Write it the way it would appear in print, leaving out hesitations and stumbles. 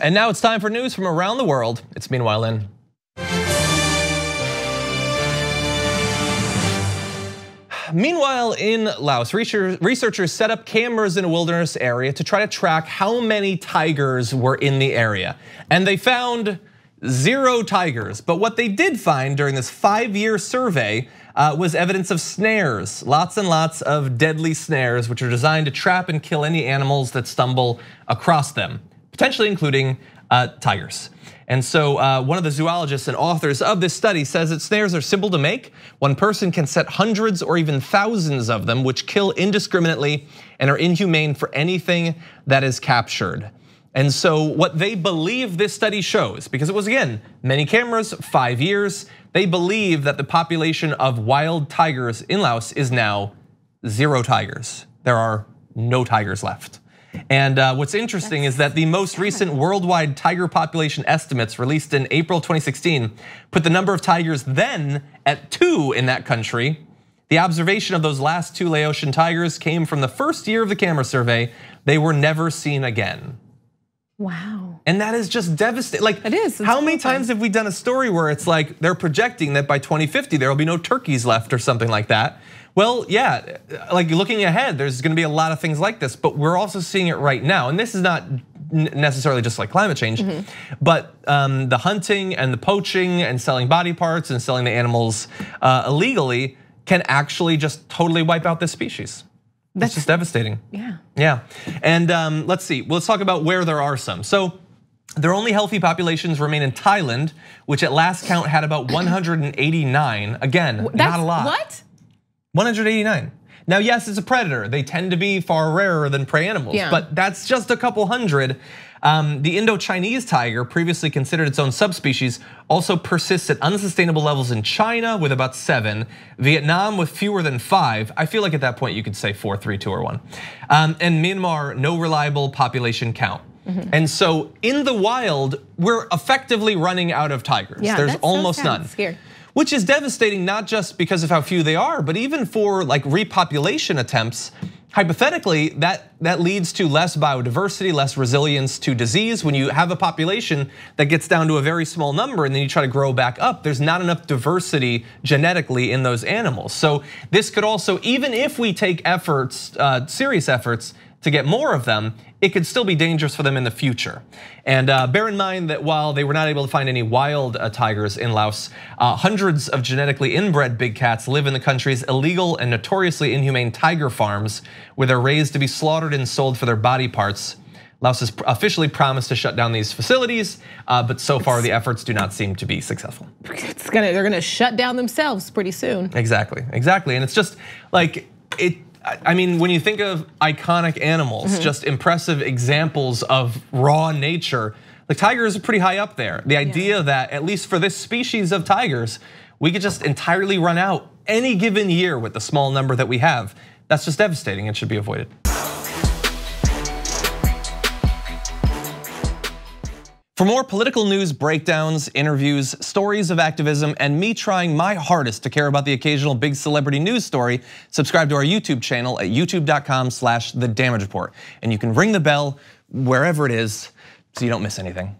And now it's time for news from around the world. It's Meanwhile in. Meanwhile, in Laos, researchers set up cameras in a wilderness area to try to track how many tigers were in the area. And they found 0 tigers. But what they did find during this 5-year survey was evidence of snares, lots and lots of deadly snares, which are designed to trap and kill any animals that stumble across them, potentially including tigers. And so one of the zoologists and authors of this study says that snares are simple to make. One person can set hundreds or even thousands of them, which kill indiscriminately and are inhumane for anything that is captured. And so what they believe this study shows, because it was, again, many cameras, 5 years, they believe that the population of wild tigers in Laos is now 0 tigers. There are no tigers left. And what's interesting is that the most recent worldwide tiger population estimates released in April 2016 put the number of tigers then at 2 in that country. The observation of those last 2 Laotian tigers came from the first year of the camera survey. They were never seen again. Wow. And that is just devastating. Like, it is. How many times have we done a story where it's like they're projecting that by 2050 there will be no turkeys left or something like that? Well, yeah, like looking ahead, there's gonna be a lot of things like this, but we're also seeing it right now. And this is not necessarily just like climate change, but the hunting and the poaching and selling body parts and selling the animals illegally can actually just totally wipe out this species. That's just devastating. Yeah. Yeah, and let's see, let's talk about where there are some. So their only healthy populations remain in Thailand, which at last count had about 189. Again, not a lot. What? 189. Now, yes, it's a predator. They tend to be far rarer than prey animals, but that's just a couple hundred. The Indo-Chinese tiger, previously considered its own subspecies, also persists at unsustainable levels in China with about 7, Vietnam with fewer than 5. I feel like at that point you could say 4, 3, 2, or 1. And Myanmar, no reliable population count. And so in the wild, we're effectively running out of tigers. There's almost none. Scared. Which is devastating, not just because of how few they are, but even for like repopulation attempts. Hypothetically, that leads to less biodiversity, less resilience to disease. When you have a population that gets down to a very small number and then you try to grow back up, there's not enough diversity genetically in those animals. So this could also, even if we take efforts, serious efforts to get more of them, it could still be dangerous for them in the future. And bear in mind that while they were not able to find any wild tigers in Laos, hundreds of genetically inbred big cats live in the country's illegal and notoriously inhumane tiger farms, where they're raised to be slaughtered and sold for their body parts. Laos has officially promised to shut down these facilities, but so far the efforts do not seem to be successful. They're gonna shut down themselves pretty soon. Exactly, and it's just like it. I mean, when you think of iconic animals, just impressive examples of raw nature, like tigers are pretty high up there. The idea that, at least for this species of tigers, we could just entirely run out any given year with the small number that we have, that's just devastating and should be avoided. For more political news, breakdowns, interviews, stories of activism, and me trying my hardest to care about the occasional big celebrity news story, subscribe to our YouTube channel at youtube.com/thedamagereport. And you can ring the bell wherever it is so you don't miss anything.